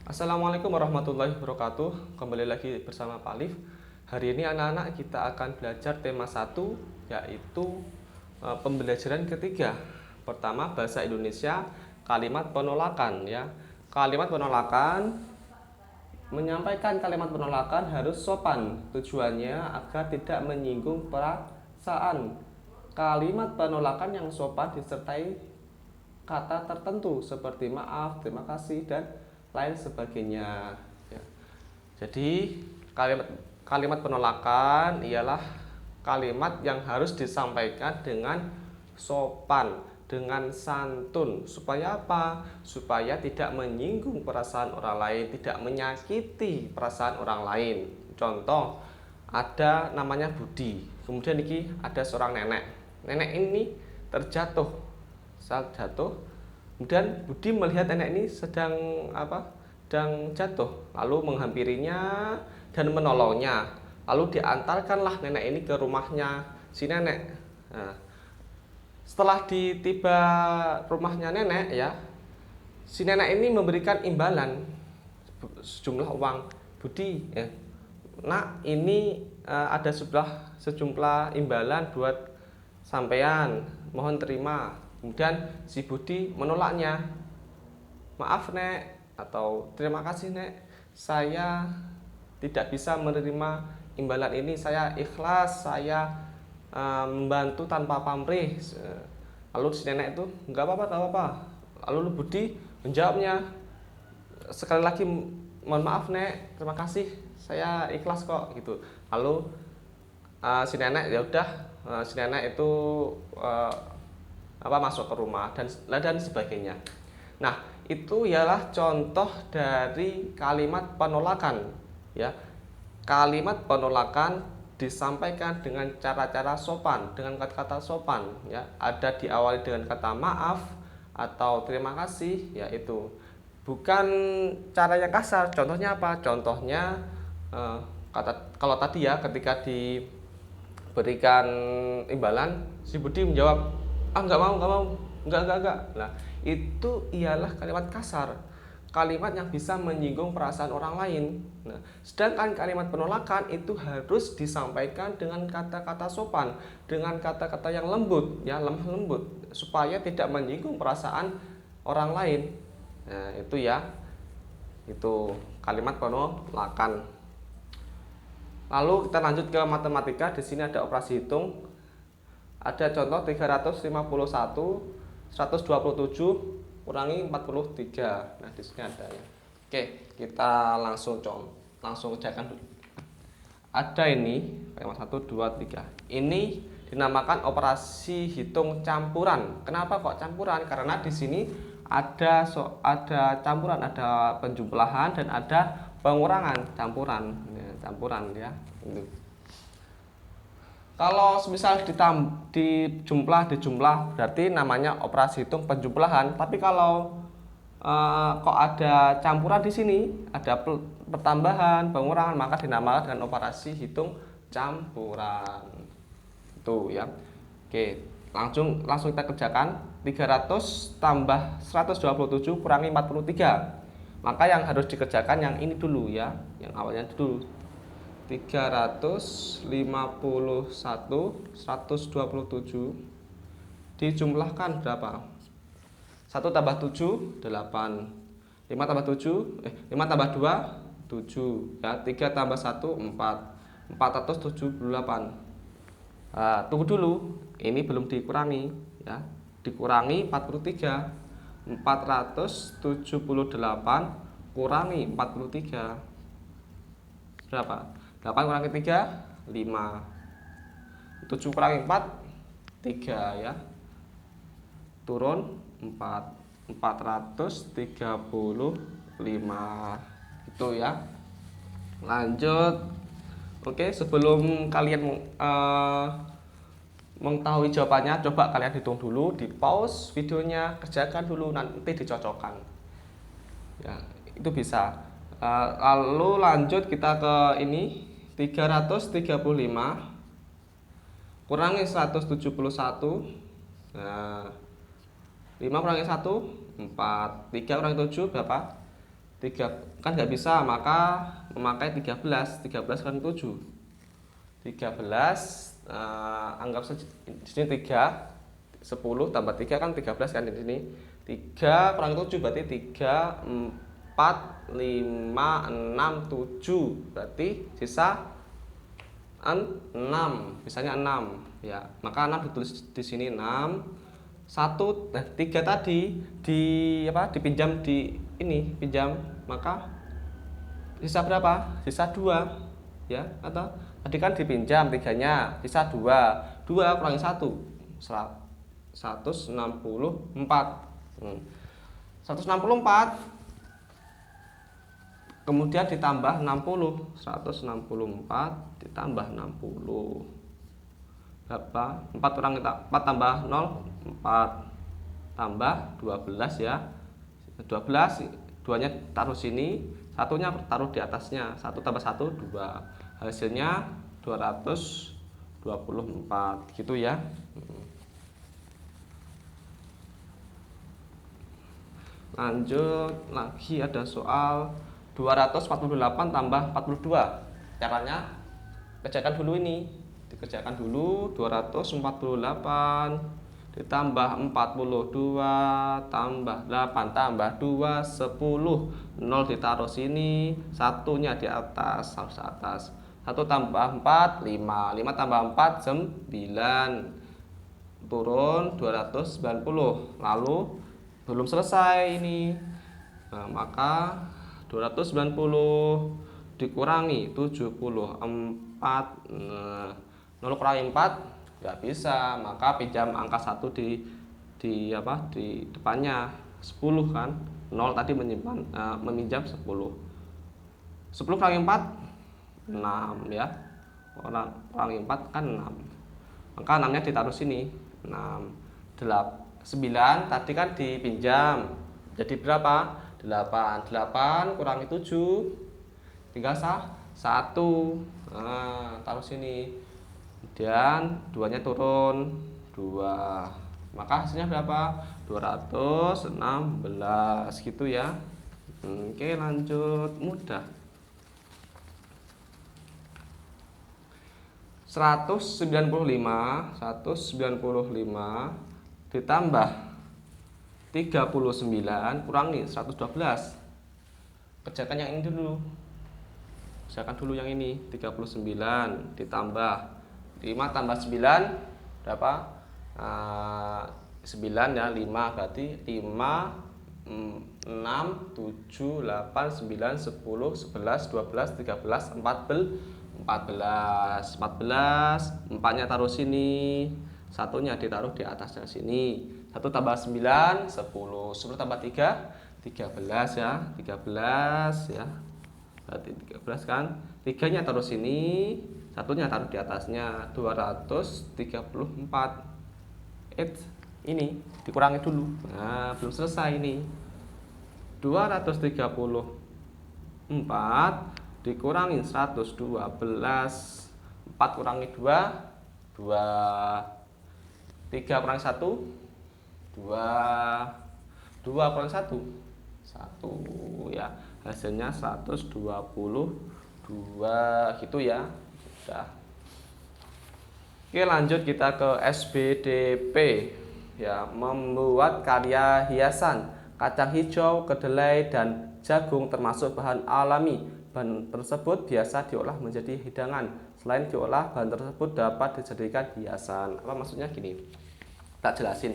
Assalamualaikum warahmatullahi wabarakatuh. Kembali lagi bersama Pak Alif. Hari ini anak-anak kita akan belajar tema 1, yaitu pembelajaran ketiga. Pertama, bahasa Indonesia, kalimat penolakan ya. Kalimat penolakan, menyampaikan kalimat penolakan harus sopan. Tujuannya agar tidak menyinggung perasaan. Kalimat penolakan yang sopan disertai kata tertentu seperti maaf, terima kasih, dan lain sebagainya ya. Jadi kalimat penolakan ialah kalimat yang harus disampaikan dengan sopan, dengan santun. Supaya apa? Supaya tidak menyinggung perasaan orang lain, tidak menyakiti perasaan orang lain. Contoh, ada namanya Budi, kemudian ini ada seorang nenek. Nenek ini terjatuh, saat jatuh, kemudian Budi melihat nenek ini sedang jatuh, lalu menghampirinya dan menolongnya. Lalu diantarkanlah nenek ini ke rumahnya si nenek. Nah, setelah tiba rumahnya nenek ya, si nenek ini memberikan imbalan sejumlah uang. Budi, nak, ini ada sejumlah imbalan buat sampean, mohon terima. Kemudian si Budi menolaknya. Maaf nek, atau terima kasih nek, saya tidak bisa menerima imbalan ini, saya ikhlas, saya membantu tanpa pamrih. Lalu si nenek itu nggak apa-apa, nggak apa-apa. Lalu Budi menjawabnya sekali lagi, mohon maaf nek, terima kasih, saya ikhlas kok gitu. Lalu si nenek ya udah, si nenek itu masuk ke rumah dan sebagainya. Nah, itu ialah contoh dari kalimat penolakan ya. Kalimat penolakan disampaikan dengan cara-cara sopan, dengan kata-kata sopan ya. Ada diawali dengan kata maaf atau terima kasih, yaitu bukan cara yang kasar. Contohnya apa? Contohnya kalau tadi ya, ketika diberikan imbalan, si Budi menjawab, nggak mau, nggak. Nah, itu ialah kalimat kasar, kalimat yang bisa menyinggung perasaan orang lain. Nah, sedangkan kalimat penolakan itu harus disampaikan dengan kata-kata sopan, dengan kata-kata yang lembut ya, lemah lembut, supaya tidak menyinggung perasaan orang lain. Nah, itu kalimat penolakan. Lalu kita lanjut ke matematika. Di sini ada operasi hitung. Ada contoh 351 127 kurangi 43. Nah, di sini ada ya. Oke, kita langsung kerjakan dulu. Ada ini, 1 2 3. Ini dinamakan operasi hitung campuran. Kenapa kok campuran? Karena di sini ada campuran, ada penjumlahan dan ada pengurangan. Campuran ya. Ini. Kalau misal dijumlah berarti namanya operasi hitung penjumlahan. Tapi kalau kok ada campuran di sini, ada pertambahan, pengurangan, maka dinamakan dengan operasi hitung campuran. Itu ya. Oke, langsung kita kerjakan. 300 tambah 127 kurangi 43. Maka yang harus dikerjakan yang ini dulu ya, yang awalnya dulu. 351 127 dijumlahkan berapa? 1 tambah 7 8. 5 tambah 7 5 tambah 2 7 ya. 3 tambah 1 4. 478. Nah, tunggu dulu, ini belum dikurangi ya. Dikurangi 43. 478 kurangi 43 berapa? 8 kurangi 3 5. 7 kurangi 4 3 ya. Turun 4. 435 itu ya. Lanjut. Oke, sebelum kalian mengetahui jawabannya, coba kalian hitung dulu, di pause videonya, kerjakan dulu, nanti dicocokkan ya, itu bisa. Lalu lanjut kita ke ini, 335 kurangi 171. Nah, 5 kurangi 1 4. 3 kurangi 7 berapa? 3 kan nggak bisa, maka memakai 13 kurang 7. 13 anggap saja di sini 3, 10 tambah 3 kan 13 kan di sini. 3 kurang 7 berarti 3, 4, 5, 6, 7. Berarti sisa 6. Misalnya 6 ya. Maka 6 ditulis di sini 6. 1 3 tadi dipinjam di ini, pinjam, maka sisa berapa? Sisa 2 ya, atau tadi kan dipinjam 3-nya, sisa 2 kurangi 1 164. 164 kemudian ditambah 60. 164 ditambah 60 berapa? 4 kurang 4 tambah 0 4 tambah 12 ya. 12 2-nya taruh sini, 1-nya taruh di atasnya. 1 tambah 1 2. Hasilnya 224 gitu ya. Lanjut lagi, ada soal 248 tambah 42. Caranya kerjakan dulu ini. Dikerjakan dulu. 248 ditambah 42 tambah 8 tambah 2 10. 0 ditaruh sini, 1-nya di atas, harus atas. 1 tambah 4 5. 5 tambah 4 9. Turun 290. Lalu belum selesai ini. Nah, maka 290 dikurangi 74. 0 kurangi 4 nggak bisa, maka pinjam angka 1 di depannya. 10 kan. 0 tadi meminjam 10. 10 kurangi 4 6 ya. Kurangi 4 kan 6. Maka 6-nya ditaruh sini. 6 9 tadi kan dipinjam. Jadi berapa? 8 kurangi 7 tinggal 1. Nah, taruh sini. Kemudian 2-nya turun 2. Maka hasilnya berapa? 216 gitu ya. Oke, lanjut, mudah. 195 ditambah 39 kurangi 112. Kerjakan yang ini dulu. Kerjakan dulu yang ini. 39 ditambah 5 tambah 9 berapa? 9 ya, 5 berarti 5 6 7 8 9 10 11 12 13 14. 4-nya taruh sini, 1-nya ditaruh di atasnya sini. 1 tambah 9 10. 10 tambah 3 13 ya. 13 ya. Berarti 13 kan. 3-nya taruh sini, 1-nya taruh di atasnya. 234. Ini dikurangi dulu. Nah, belum selesai ini. 234 dikurangi 112. 4 kurangi 2 2. 3 kurangi 1 2. 2 kurangi 1 1 ya. Hasilnya 122 gitu ya. Sudah. Oke, lanjut kita ke SBDP ya. Membuat karya hiasan kacang hijau, kedelai, dan jagung termasuk bahan alami. Bahan tersebut biasa diolah menjadi hidangan. Selain diolah, bahan tersebut dapat dijadikan hiasan. Apa maksudnya? Gini, tak jelasin.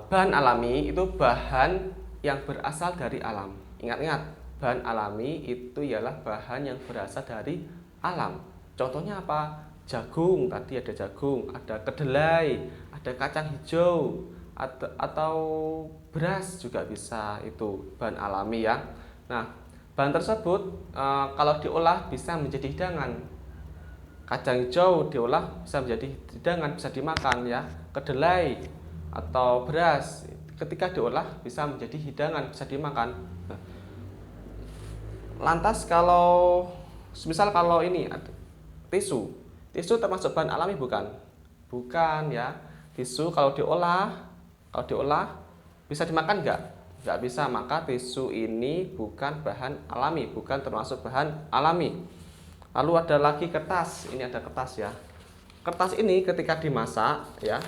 Bahan alami itu bahan yang berasal dari alam. Ingat-ingat, bahan alami itu ialah bahan yang berasal dari alam. Contohnya apa? Jagung, tadi ada jagung, ada kedelai, ada kacang hijau, atau beras juga bisa, itu bahan alami ya. Nah, bahan tersebut kalau diolah bisa menjadi hidangan. Kacang hijau diolah bisa menjadi hidangan, bisa dimakan ya. Kedelai atau beras ketika diolah bisa menjadi hidangan, bisa dimakan. Nah, lantas kalau misal kalau ini ada tisu termasuk bahan alami bukan? Bukan ya. Tisu kalau diolah bisa dimakan enggak? nggak bisa, maka tisu ini bukan bahan alami, bukan termasuk bahan alami. Lalu ada lagi kertas, ini ada kertas ya. Kertas ini ketika dimasak ya,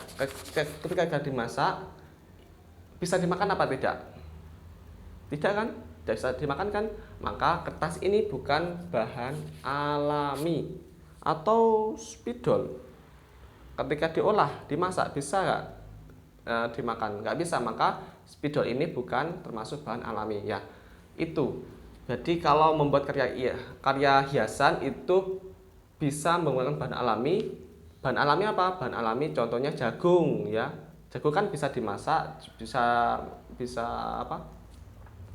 ketika dimasak bisa dimakan apa tidak? Tidak kan? Tidak bisa dimakan kan? Maka kertas ini bukan bahan alami. Atau spidol, ketika diolah, dimasak bisa nggak dimakan? Nggak bisa, maka spidol ini bukan termasuk bahan alami ya. Itu. Jadi kalau membuat karya hiasan itu bisa menggunakan bahan alami. Bahan alami apa? Bahan alami contohnya jagung ya. Jagung kan bisa dimasak, bisa bisa apa?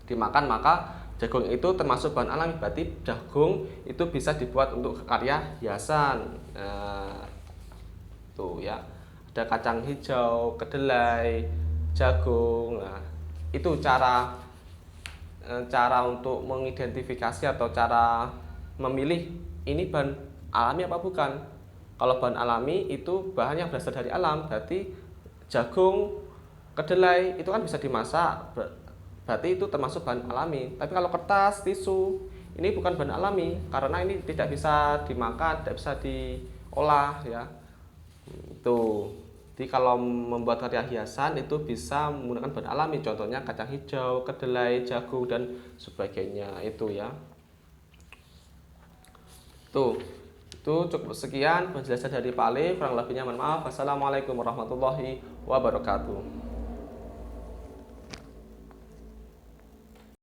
Dimakan, maka jagung itu termasuk bahan alami. Berarti jagung itu bisa dibuat untuk karya hiasan. Tuh ya. Ada kacang hijau, kedelai, jagung. Nah, itu cara untuk mengidentifikasi atau cara memilih ini bahan alami apa bukan. Kalau bahan alami itu bahan yang berasal dari alam, berarti jagung, kedelai itu kan bisa dimasak, berarti itu termasuk bahan alami. Tapi kalau kertas, tisu ini bukan bahan alami karena ini tidak bisa dimakan, tidak bisa diolah ya. Itu. Jadi kalau membuat karya hiasan itu bisa menggunakan bahan alami, contohnya kacang hijau, kedelai, jagung dan sebagainya itu ya. Tuh. Itu cukup sekian penjelasan dari Pak Ali, kurang lebihnya mohon maaf. Wassalamualaikum warahmatullahi wabarakatuh.